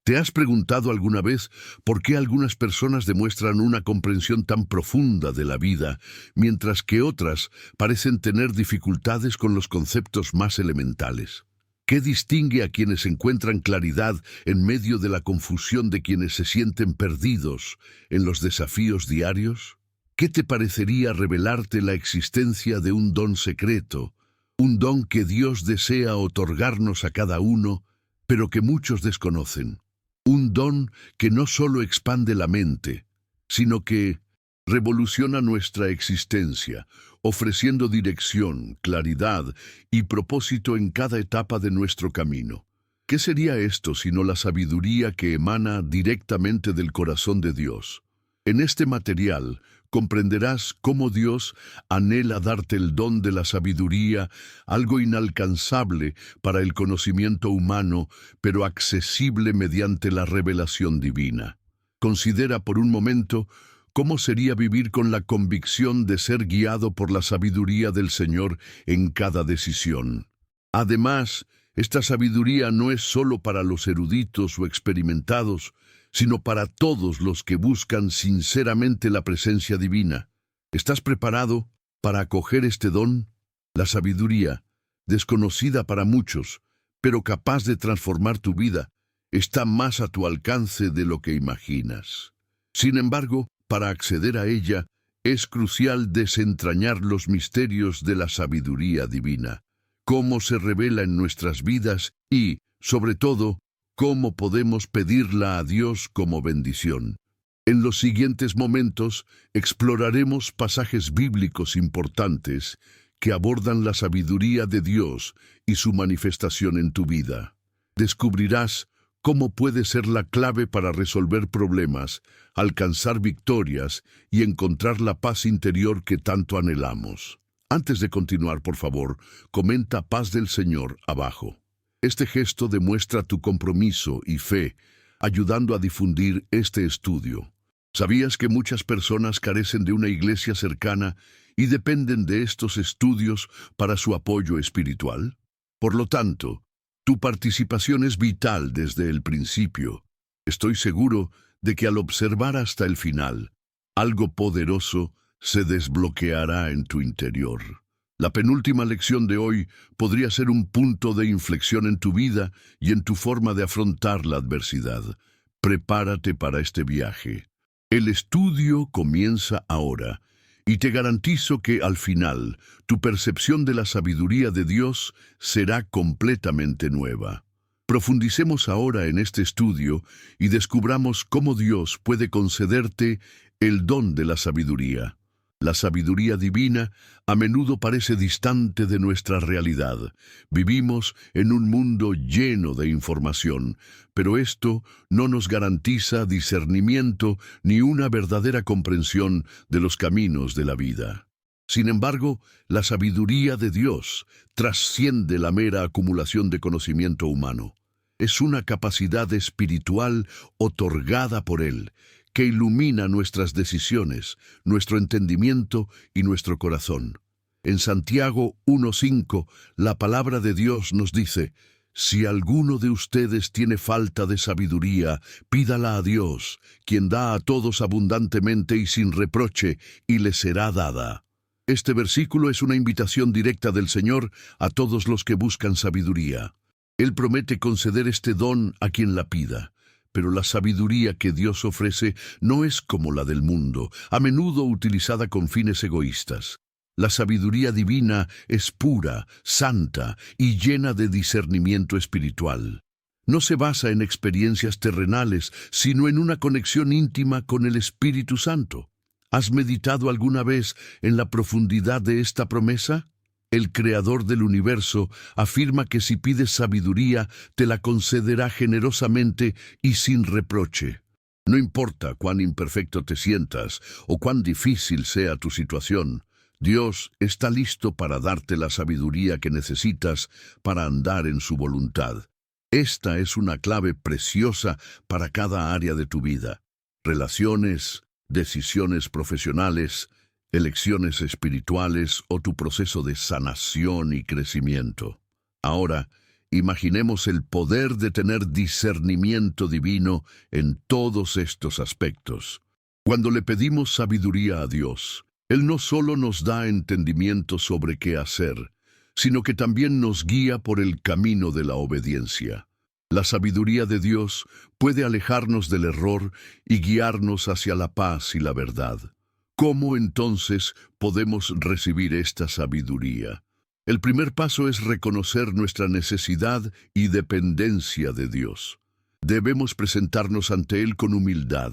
¿Te has preguntado alguna vez por qué algunas personas demuestran una comprensión tan profunda de la vida, mientras que otras parecen tener dificultades con los conceptos más elementales? ¿Qué distingue a quienes encuentran claridad en medio de la confusión de quienes se sienten perdidos en los desafíos diarios? ¿Qué te parecería revelarte la existencia de un don secreto, un don que Dios desea otorgarnos a cada uno, pero que muchos desconocen? Un don que no solo expande la mente, sino que revoluciona nuestra existencia, ofreciendo dirección, claridad y propósito en cada etapa de nuestro camino. ¿Qué sería esto sino la sabiduría que emana directamente del corazón de Dios? En este material comprenderás cómo Dios anhela darte el don de la sabiduría, algo inalcanzable para el conocimiento humano, pero accesible mediante la revelación divina. Considera por un momento cómo sería vivir con la convicción de ser guiado por la sabiduría del Señor en cada decisión. Además, esta sabiduría no es solo para los eruditos o experimentados, sino para todos los que buscan sinceramente la presencia divina. ¿Estás preparado para acoger este don? La sabiduría, desconocida para muchos, pero capaz de transformar tu vida, está más a tu alcance de lo que imaginas. Sin embargo, para acceder a ella, es crucial desentrañar los misterios de la sabiduría divina, cómo se revela en nuestras vidas y, sobre todo, cómo podemos pedirla a Dios como bendición. En los siguientes momentos exploraremos pasajes bíblicos importantes que abordan la sabiduría de Dios y su manifestación en tu vida. Descubrirás cómo puede ser la clave para resolver problemas, alcanzar victorias y encontrar la paz interior que tanto anhelamos. Antes de continuar, por favor, comenta "Paz del Señor" abajo. Este gesto demuestra tu compromiso y fe, ayudando a difundir este estudio. ¿Sabías que muchas personas carecen de una iglesia cercana y dependen de estos estudios para su apoyo espiritual? Por lo tanto, tu participación es vital desde el principio. Estoy seguro de que al observar hasta el final, algo poderoso se desbloqueará en tu interior. La penúltima lección de hoy podría ser un punto de inflexión en tu vida y en tu forma de afrontar la adversidad. Prepárate para este viaje. El estudio comienza ahora, y te garantizo que al final, tu percepción de la sabiduría de Dios será completamente nueva. Profundicemos ahora en este estudio y descubramos cómo Dios puede concederte el don de la sabiduría. La sabiduría divina a menudo parece distante de nuestra realidad. Vivimos en un mundo lleno de información, pero esto no nos garantiza discernimiento ni una verdadera comprensión de los caminos de la vida. Sin embargo, la sabiduría de Dios trasciende la mera acumulación de conocimiento humano. Es una capacidad espiritual otorgada por Él, que ilumina nuestras decisiones, nuestro entendimiento y nuestro corazón. En Santiago 1:5, la palabra de Dios nos dice: si alguno de ustedes tiene falta de sabiduría, pídala a Dios, quien da a todos abundantemente y sin reproche, y le será dada. Este versículo es una invitación directa del Señor a todos los que buscan sabiduría. Él promete conceder este don a quien la pida. Pero la sabiduría que Dios ofrece no es como la del mundo, a menudo utilizada con fines egoístas. La sabiduría divina es pura, santa y llena de discernimiento espiritual. No se basa en experiencias terrenales, sino en una conexión íntima con el Espíritu Santo. ¿Has meditado alguna vez en la profundidad de esta promesa? El Creador del universo afirma que si pides sabiduría, te la concederá generosamente y sin reproche. No importa cuán imperfecto te sientas o cuán difícil sea tu situación, Dios está listo para darte la sabiduría que necesitas para andar en su voluntad. Esta es una clave preciosa para cada área de tu vida: relaciones, decisiones profesionales, elecciones espirituales o tu proceso de sanación y crecimiento. Ahora, Imaginemos el poder de tener discernimiento divino en todos estos aspectos. Cuando le pedimos sabiduría a Dios, Él no solo nos da entendimiento sobre qué hacer, sino que también nos guía por el camino de la obediencia. La sabiduría de Dios puede alejarnos del error y guiarnos hacia la paz y la verdad. ¿Cómo entonces podemos recibir esta sabiduría? El primer paso es reconocer nuestra necesidad y dependencia de Dios. Debemos presentarnos ante Él con humildad,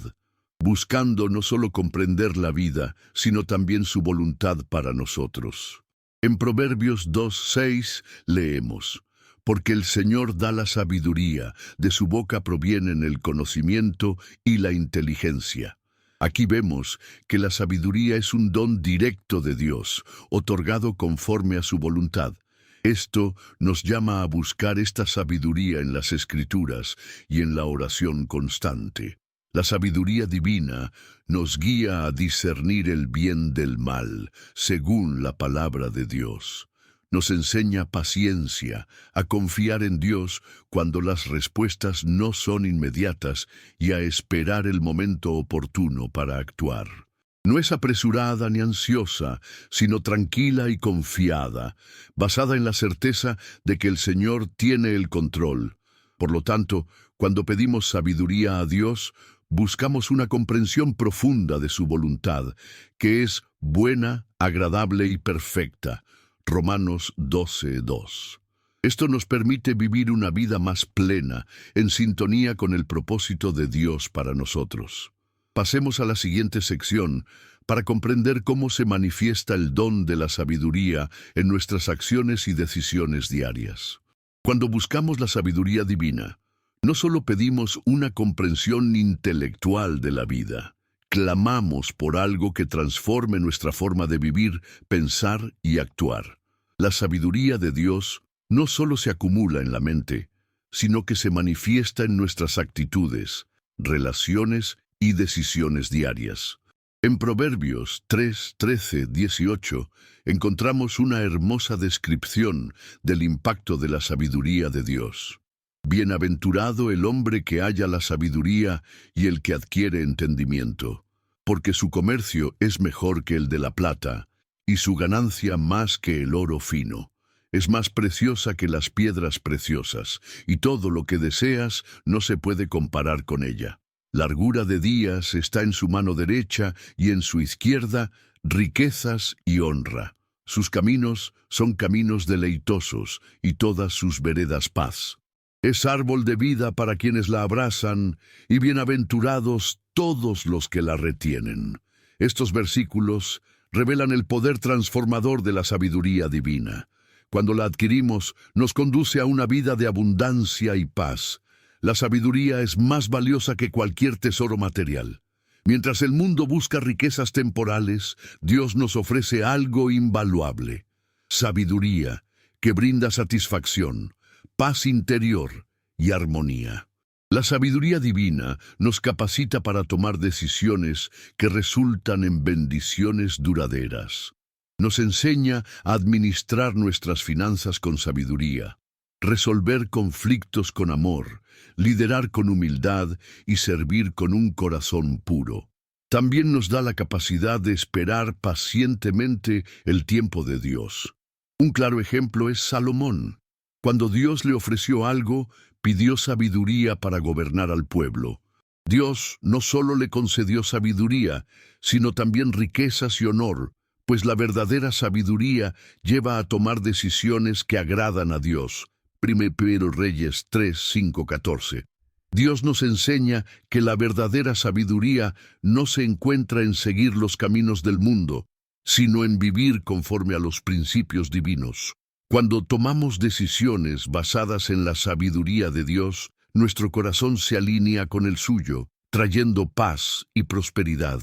buscando no solo comprender la vida, sino también su voluntad para nosotros. En Proverbios 2:6 leemos: porque el Señor da la sabiduría, de su boca provienen el conocimiento y la inteligencia. Aquí vemos que la sabiduría es un don directo de Dios, otorgado conforme a su voluntad. Esto nos llama a buscar esta sabiduría en las Escrituras y en la oración constante. La sabiduría divina nos guía a discernir el bien del mal, según la palabra de Dios. Nos enseña paciencia, a confiar en Dios cuando las respuestas no son inmediatas y a esperar el momento oportuno para actuar. No es apresurada ni ansiosa, sino tranquila y confiada, basada en la certeza de que el Señor tiene el control. Por lo tanto, cuando pedimos sabiduría a Dios, buscamos una comprensión profunda de su voluntad, que es buena, agradable y perfecta. Romanos 12:2. Esto nos permite vivir una vida más plena, en sintonía con el propósito de Dios para nosotros. Pasemos a la siguiente sección para comprender cómo se manifiesta el don de la sabiduría en nuestras acciones y decisiones diarias. Cuando buscamos la sabiduría divina, no solo pedimos una comprensión intelectual de la vida, clamamos por algo que transforme nuestra forma de vivir, pensar y actuar. La sabiduría de Dios no solo se acumula en la mente, sino que se manifiesta en nuestras actitudes, relaciones y decisiones diarias. En Proverbios 3, 13, 18 encontramos una hermosa descripción del impacto de la sabiduría de Dios. Bienaventurado el hombre que halla la sabiduría y el que adquiere entendimiento, porque su comercio es mejor que el de la plata, y su ganancia más que el oro fino. Es más preciosa que las piedras preciosas, y todo lo que deseas no se puede comparar con ella. Largura de días está en su mano derecha, y en su izquierda riquezas y honra. Sus caminos son caminos deleitosos, y todas sus veredas paz. Es árbol de vida para quienes la abrazan, y bienaventurados todos los que la retienen. Estos versículos revelan el poder transformador de la sabiduría divina. Cuando la adquirimos, nos conduce a una vida de abundancia y paz. La sabiduría es más valiosa que cualquier tesoro material. Mientras el mundo busca riquezas temporales, Dios nos ofrece algo invaluable: sabiduría, que brinda satisfacción, paz interior y armonía. La sabiduría divina nos capacita para tomar decisiones que resultan en bendiciones duraderas. Nos enseña a administrar nuestras finanzas con sabiduría, resolver conflictos con amor, liderar con humildad y servir con un corazón puro. También nos da la capacidad de esperar pacientemente el tiempo de Dios. Un claro ejemplo es Salomón. Cuando Dios le ofreció algo, pidió sabiduría para gobernar al pueblo. Dios no solo le concedió sabiduría, sino también riquezas y honor, pues la verdadera sabiduría lleva a tomar decisiones que agradan a Dios. 1 Reyes 3, 5, 14. Dios nos enseña que la verdadera sabiduría no se encuentra en seguir los caminos del mundo, sino en vivir conforme a los principios divinos. Cuando tomamos decisiones basadas en la sabiduría de Dios, nuestro corazón se alinea con el suyo, trayendo paz y prosperidad.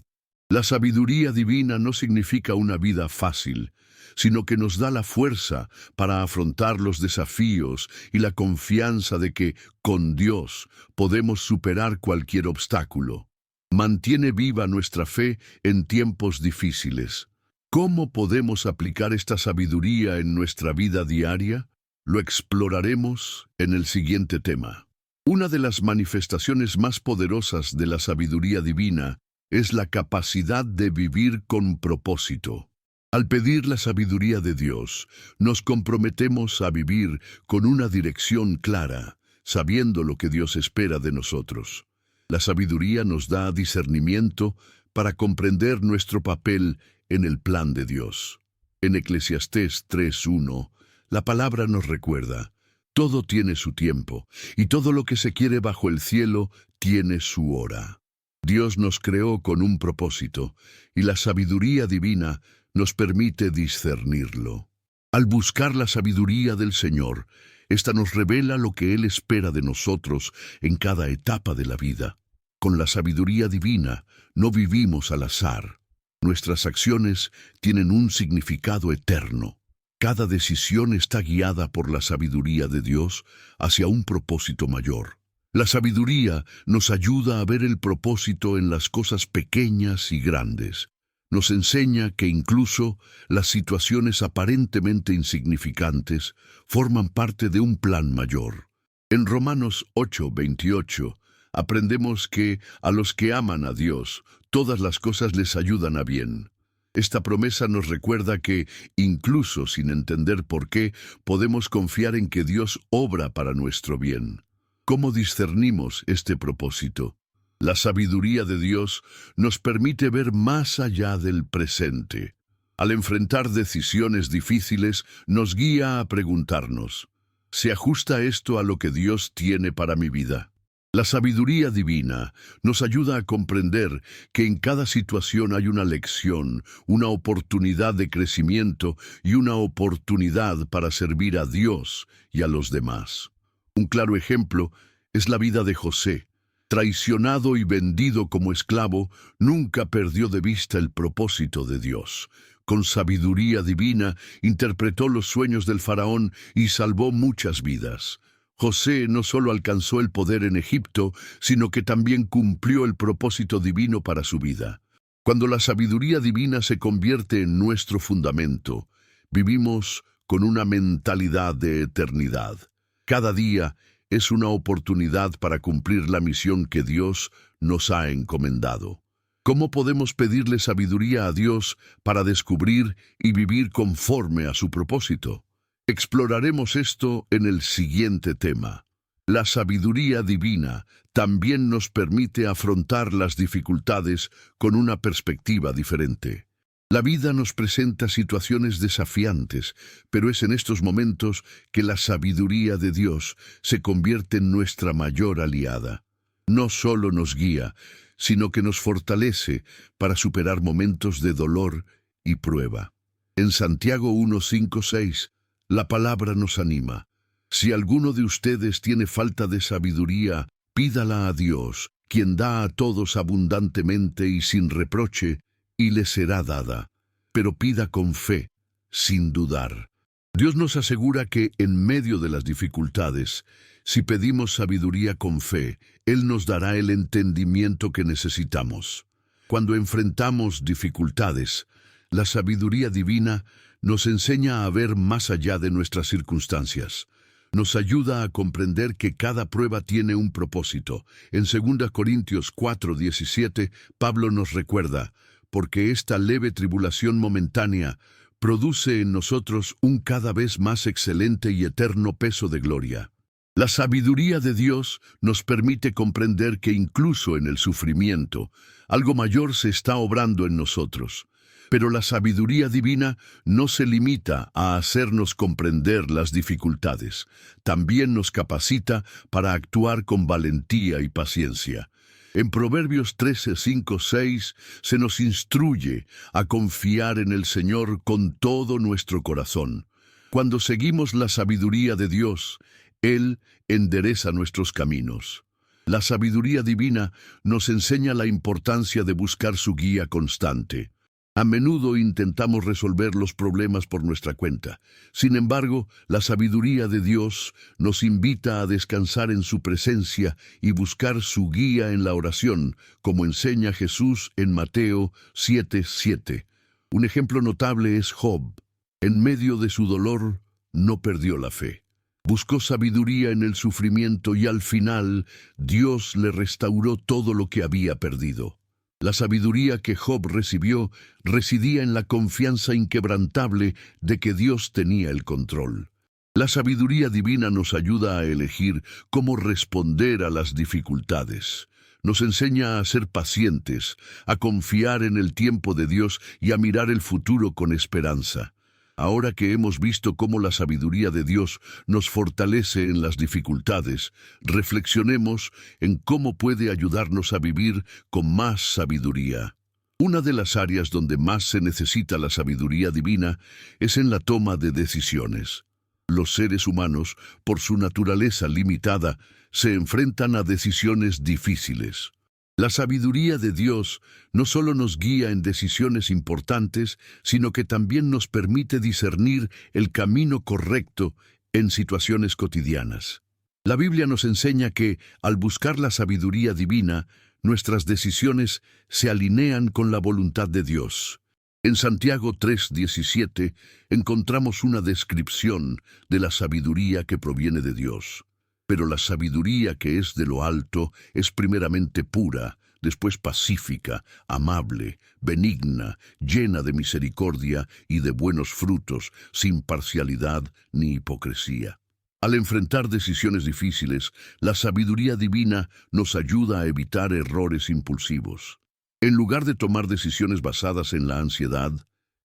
La sabiduría divina no significa una vida fácil, sino que nos da la fuerza para afrontar los desafíos y la confianza de que, con Dios, podemos superar cualquier obstáculo. Mantiene viva nuestra fe en tiempos difíciles. ¿Cómo podemos aplicar esta sabiduría en nuestra vida diaria? Lo exploraremos en el siguiente tema. Una de las manifestaciones más poderosas de la sabiduría divina es la capacidad de vivir con propósito. Al pedir la sabiduría de Dios, nos comprometemos a vivir con una dirección clara, sabiendo lo que Dios espera de nosotros. La sabiduría nos da discernimiento para comprender nuestro papel en el plan de Dios. En Eclesiastés 3:1, la palabra nos recuerda: todo tiene su tiempo, y todo lo que se quiere bajo el cielo tiene su hora. Dios nos creó con un propósito, y la sabiduría divina nos permite discernirlo. Al buscar la sabiduría del Señor, esta nos revela lo que Él espera de nosotros en cada etapa de la vida. Con la sabiduría divina no vivimos al azar. Nuestras acciones tienen un significado eterno. Cada decisión está guiada por la sabiduría de Dios hacia un propósito mayor. La sabiduría nos ayuda a ver el propósito en las cosas pequeñas y grandes. Nos enseña que incluso las situaciones aparentemente insignificantes forman parte de un plan mayor. En Romanos 8:28 aprendemos que a los que aman a Dios, todas las cosas les ayudan a bien. Esta promesa nos recuerda que, incluso sin entender por qué, podemos confiar en que Dios obra para nuestro bien. ¿Cómo discernimos este propósito? La sabiduría de Dios nos permite ver más allá del presente. Al enfrentar decisiones difíciles, nos guía a preguntarnos: ¿se ajusta esto a lo que Dios tiene para mi vida? La sabiduría divina nos ayuda a comprender que en cada situación hay una lección, una oportunidad de crecimiento y una oportunidad para servir a Dios y a los demás. Un claro ejemplo es la vida de José. Traicionado y vendido como esclavo, nunca perdió de vista el propósito de Dios. Con sabiduría divina, interpretó los sueños del faraón y salvó muchas vidas. José no solo alcanzó el poder en Egipto, sino que también cumplió el propósito divino para su vida. Cuando la sabiduría divina se convierte en nuestro fundamento, vivimos con una mentalidad de eternidad. Cada día es una oportunidad para cumplir la misión que Dios nos ha encomendado. ¿Cómo podemos pedirle sabiduría a Dios para descubrir y vivir conforme a su propósito? Exploraremos esto en el siguiente tema. La sabiduría divina también nos permite afrontar las dificultades con una perspectiva diferente. La vida nos presenta situaciones desafiantes, pero es en estos momentos que la sabiduría de Dios se convierte en nuestra mayor aliada. No solo nos guía, sino que nos fortalece para superar momentos de dolor y prueba. En Santiago 1:5-6, la palabra nos anima: si alguno de ustedes tiene falta de sabiduría, pídala a Dios, quien da a todos abundantemente y sin reproche, y le será dada. Pero pida con fe, sin dudar. Dios nos asegura que en medio de las dificultades, si pedimos sabiduría con fe, Él nos dará el entendimiento que necesitamos. Cuando enfrentamos dificultades, la sabiduría divina nos enseña a ver más allá de nuestras circunstancias. Nos ayuda a comprender que cada prueba tiene un propósito. En 2 Corintios 4:17, Pablo nos recuerda: porque esta leve tribulación momentánea produce en nosotros un cada vez más excelente y eterno peso de gloria. La sabiduría de Dios nos permite comprender que incluso en el sufrimiento, algo mayor se está obrando en nosotros. Pero la sabiduría divina no se limita a hacernos comprender las dificultades. También nos capacita para actuar con valentía y paciencia. En Proverbios 13:5-6 se nos instruye a confiar en el Señor con todo nuestro corazón. Cuando seguimos la sabiduría de Dios, Él endereza nuestros caminos. La sabiduría divina nos enseña la importancia de buscar su guía constante. A menudo intentamos resolver los problemas por nuestra cuenta. Sin embargo, la sabiduría de Dios nos invita a descansar en su presencia y buscar su guía en la oración, como enseña Jesús en Mateo 7:7. Un ejemplo notable es Job. En medio de su dolor, no perdió la fe. Buscó sabiduría en el sufrimiento y al final Dios le restauró todo lo que había perdido. La sabiduría que Job recibió residía en la confianza inquebrantable de que Dios tenía el control. La sabiduría divina nos ayuda a elegir cómo responder a las dificultades. Nos enseña a ser pacientes, a confiar en el tiempo de Dios y a mirar el futuro con esperanza. Ahora que hemos visto cómo la sabiduría de Dios nos fortalece en las dificultades, reflexionemos en cómo puede ayudarnos a vivir con más sabiduría. Una de las áreas donde más se necesita la sabiduría divina es en la toma de decisiones. Los seres humanos, por su naturaleza limitada, se enfrentan a decisiones difíciles. La sabiduría de Dios no solo nos guía en decisiones importantes, sino que también nos permite discernir el camino correcto en situaciones cotidianas. La Biblia nos enseña que, al buscar la sabiduría divina, nuestras decisiones se alinean con la voluntad de Dios. En Santiago 3:17 encontramos una descripción de la sabiduría que proviene de Dios. Pero la sabiduría que es de lo alto es primeramente pura, después pacífica, amable, benigna, llena de misericordia y de buenos frutos, sin parcialidad ni hipocresía. Al enfrentar decisiones difíciles, la sabiduría divina nos ayuda a evitar errores impulsivos. En lugar de tomar decisiones basadas en la ansiedad,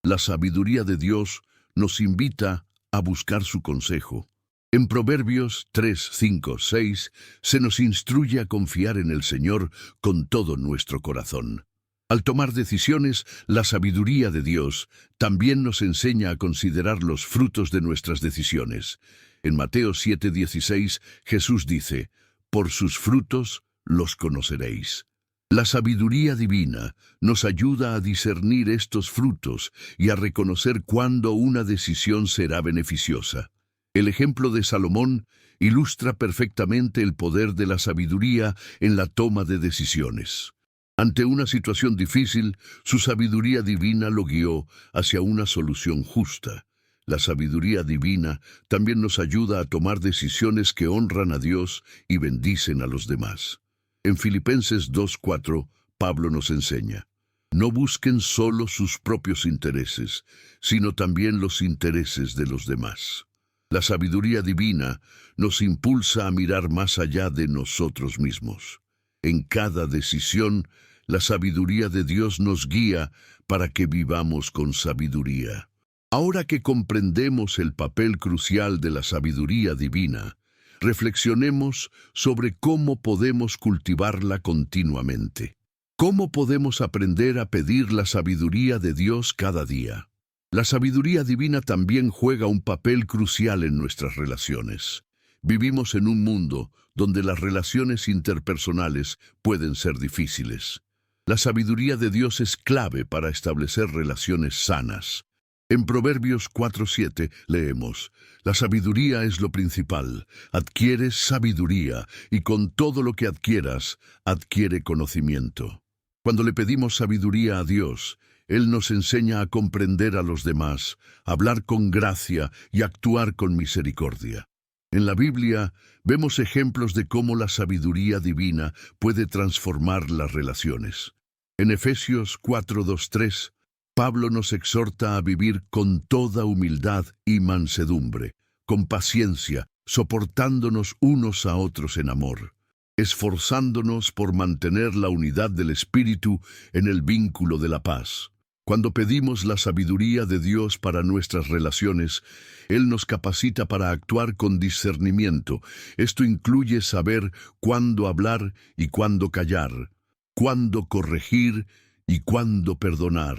la sabiduría de Dios nos invita a buscar su consejo. En Proverbios 3, 5, 6 se nos instruye a confiar en el Señor con todo nuestro corazón. Al tomar decisiones, la sabiduría de Dios también nos enseña a considerar los frutos de nuestras decisiones. En Mateo 7:16, Jesús dice: «Por sus frutos los conoceréis». La sabiduría divina nos ayuda a discernir estos frutos y a reconocer cuándo una decisión será beneficiosa. El ejemplo de Salomón ilustra perfectamente el poder de la sabiduría en la toma de decisiones. Ante una situación difícil, su sabiduría divina lo guió hacia una solución justa. La sabiduría divina también nos ayuda a tomar decisiones que honran a Dios y bendicen a los demás. En Filipenses 2:4, Pablo nos enseña: «No busquen solo sus propios intereses, sino también los intereses de los demás». La sabiduría divina nos impulsa a mirar más allá de nosotros mismos. En cada decisión, la sabiduría de Dios nos guía para que vivamos con sabiduría. Ahora que comprendemos el papel crucial de la sabiduría divina, reflexionemos sobre cómo podemos cultivarla continuamente. ¿Cómo podemos aprender a pedir la sabiduría de Dios cada día? La sabiduría divina también juega un papel crucial en nuestras relaciones. Vivimos en un mundo donde las relaciones interpersonales pueden ser difíciles. La sabiduría de Dios es clave para establecer relaciones sanas. En Proverbios 4:7 leemos: «La sabiduría es lo principal. Adquieres sabiduría, y con todo lo que adquieras, adquiere conocimiento». Cuando le pedimos sabiduría a Dios, Él nos enseña a comprender a los demás, a hablar con gracia y actuar con misericordia. En la Biblia vemos ejemplos de cómo la sabiduría divina puede transformar las relaciones. En Efesios 4:2-3, Pablo nos exhorta a vivir con toda humildad y mansedumbre, con paciencia, soportándonos unos a otros en amor, esforzándonos por mantener la unidad del Espíritu en el vínculo de la paz. Cuando pedimos la sabiduría de Dios para nuestras relaciones, Él nos capacita para actuar con discernimiento. Esto incluye saber cuándo hablar y cuándo callar, cuándo corregir y cuándo perdonar.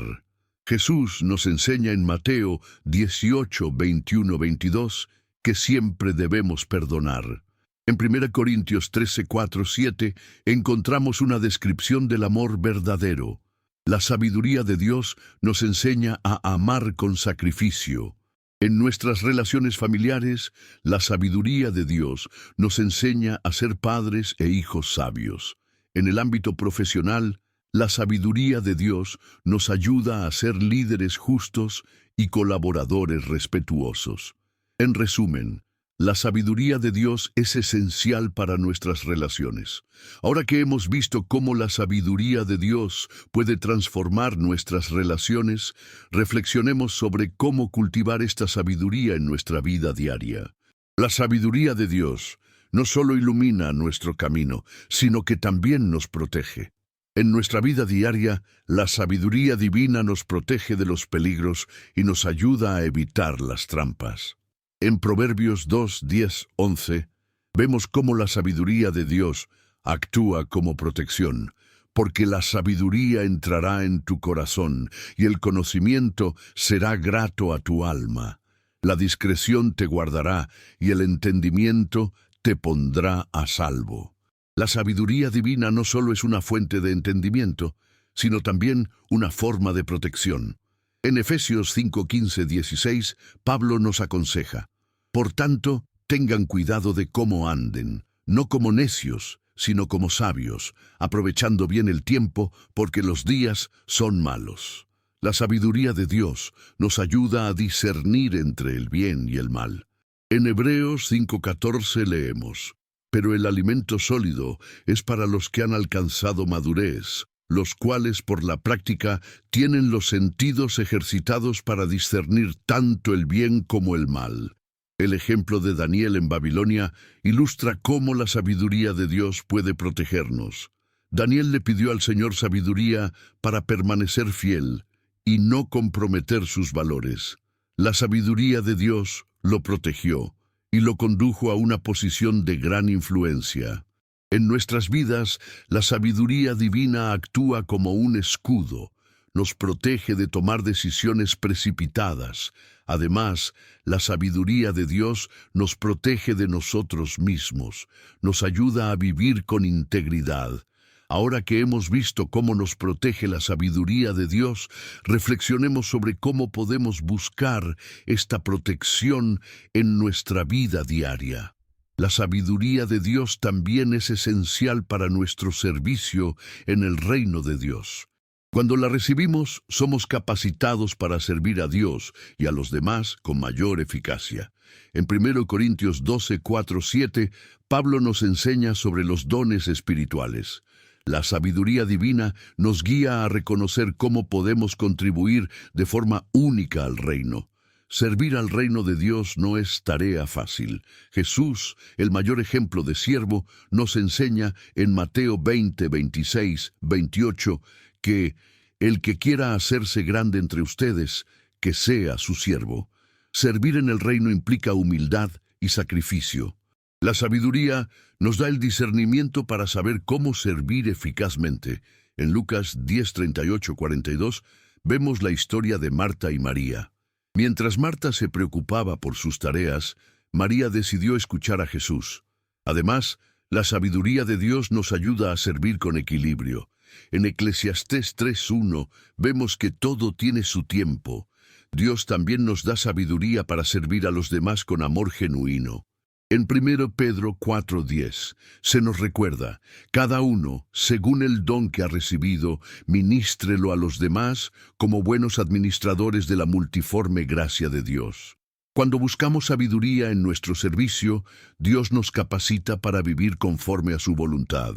Jesús nos enseña en Mateo 18, 21, 22 que siempre debemos perdonar. En 1 Corintios 13, 4, 7 encontramos una descripción del amor verdadero. La sabiduría de Dios nos enseña a amar con sacrificio. En nuestras relaciones familiares, la sabiduría de Dios nos enseña a ser padres e hijos sabios. En el ámbito profesional, la sabiduría de Dios nos ayuda a ser líderes justos y colaboradores respetuosos. En resumen, La sabiduría de Dios es esencial para nuestras relaciones. Ahora que hemos visto cómo la sabiduría de Dios puede transformar nuestras relaciones, reflexionemos sobre cómo cultivar esta sabiduría en nuestra vida diaria. La sabiduría de Dios no solo ilumina nuestro camino, sino que también nos protege. En nuestra vida diaria, la sabiduría divina nos protege de los peligros y nos ayuda a evitar las trampas. En Proverbios 2, 10, 11, vemos cómo la sabiduría de Dios actúa como protección, porque la sabiduría entrará en tu corazón y el conocimiento será grato a tu alma. La discreción te guardará y el entendimiento te pondrá a salvo. La sabiduría divina no solo es una fuente de entendimiento, sino también una forma de protección. En Efesios 5, 15, 16, Pablo nos aconseja: por tanto, tengan cuidado de cómo anden, no como necios, sino como sabios, aprovechando bien el tiempo, porque los días son malos. La sabiduría de Dios nos ayuda a discernir entre el bien y el mal. En Hebreos 5:14 leemos: pero el alimento sólido es para los que han alcanzado madurez, los cuales por la práctica tienen los sentidos ejercitados para discernir tanto el bien como el mal. El ejemplo de Daniel en Babilonia ilustra cómo la sabiduría de Dios puede protegernos. Daniel le pidió al Señor sabiduría para permanecer fiel y no comprometer sus valores. La sabiduría de Dios lo protegió y lo condujo a una posición de gran influencia. En nuestras vidas, la sabiduría divina actúa como un escudo. Nos protege de tomar decisiones precipitadas. Además, la sabiduría de Dios nos protege de nosotros mismos, nos ayuda a vivir con integridad. Ahora que hemos visto cómo nos protege la sabiduría de Dios, reflexionemos sobre cómo podemos buscar esta protección en nuestra vida diaria. La sabiduría de Dios también es esencial para nuestro servicio en el reino de Dios. Cuando la recibimos, somos capacitados para servir a Dios y a los demás con mayor eficacia. En 1 Corintios 12, 4, 7, Pablo nos enseña sobre los dones espirituales. La sabiduría divina nos guía a reconocer cómo podemos contribuir de forma única al reino. Servir al reino de Dios no es tarea fácil. Jesús, el mayor ejemplo de siervo, nos enseña en Mateo 20, 26, 28, que el que quiera hacerse grande entre ustedes, que sea su siervo. Servir en el reino implica humildad y sacrificio. La sabiduría nos da el discernimiento para saber cómo servir eficazmente. En Lucas 10, 38, 42 vemos la historia de Marta y María. Mientras Marta se preocupaba por sus tareas, María decidió escuchar a Jesús. Además, la sabiduría de Dios nos ayuda a servir con equilibrio. En Eclesiastés 3:1 vemos que todo tiene su tiempo. Dios también nos da sabiduría para servir a los demás con amor genuino. En 1 Pedro 4:10 se nos recuerda: cada uno, según el don que ha recibido, ministrelo a los demás como buenos administradores de la multiforme gracia de Dios. Cuando buscamos sabiduría en nuestro servicio, Dios nos capacita para vivir conforme a su voluntad.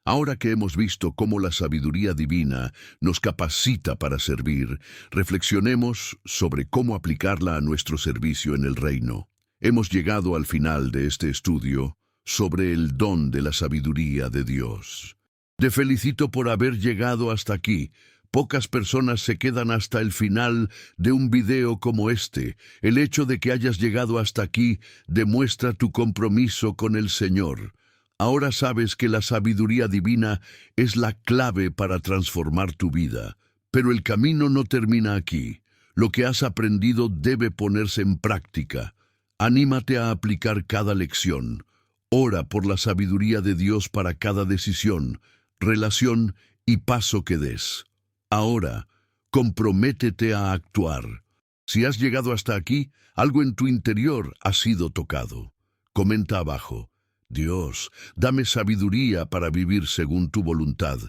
Ahora que hemos visto cómo la sabiduría divina nos capacita para servir, reflexionemos sobre cómo aplicarla a nuestro servicio en el reino. Hemos llegado al final de este estudio sobre el don de la sabiduría de Dios. Te felicito por haber llegado hasta aquí. Pocas personas se quedan hasta el final de un video como este. El hecho de que hayas llegado hasta aquí demuestra tu compromiso con el Señor. Ahora sabes que la sabiduría divina es la clave para transformar tu vida. Pero el camino no termina aquí. Lo que has aprendido debe ponerse en práctica. Anímate a aplicar cada lección. Ora por la sabiduría de Dios para cada decisión, relación y paso que des. Ahora, comprométete a actuar. Si has llegado hasta aquí, algo en tu interior ha sido tocado. Comenta abajo: Dios, dame sabiduría para vivir según tu voluntad.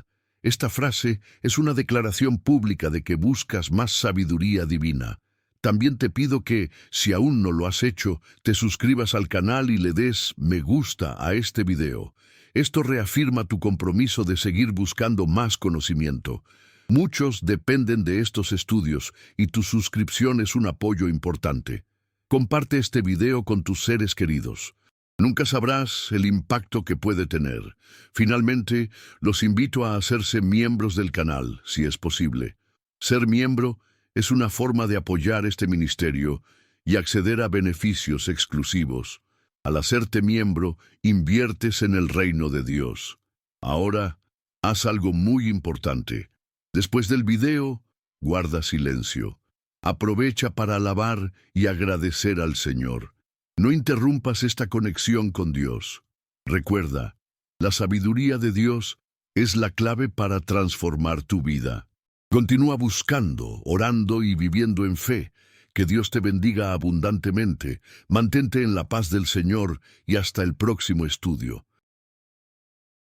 Esta frase es una declaración pública de que buscas más sabiduría divina. También te pido que, si aún no lo has hecho, te suscribas al canal y le des me gusta a este video. Esto reafirma tu compromiso de seguir buscando más conocimiento. Muchos dependen de estos estudios y tu suscripción es un apoyo importante. Comparte este video con tus seres queridos. Nunca sabrás el impacto que puede tener. Finalmente, los invito a hacerse miembros del canal, si es posible. Ser miembro es una forma de apoyar este ministerio y acceder a beneficios exclusivos. Al hacerte miembro, inviertes en el reino de Dios. Ahora, haz algo muy importante. Después del video, guarda silencio. Aprovecha para alabar y agradecer al Señor. No interrumpas esta conexión con Dios. Recuerda, la sabiduría de Dios es la clave para transformar tu vida. Continúa buscando, orando y viviendo en fe. Que Dios te bendiga abundantemente. Mantente en la paz del Señor y hasta el próximo estudio.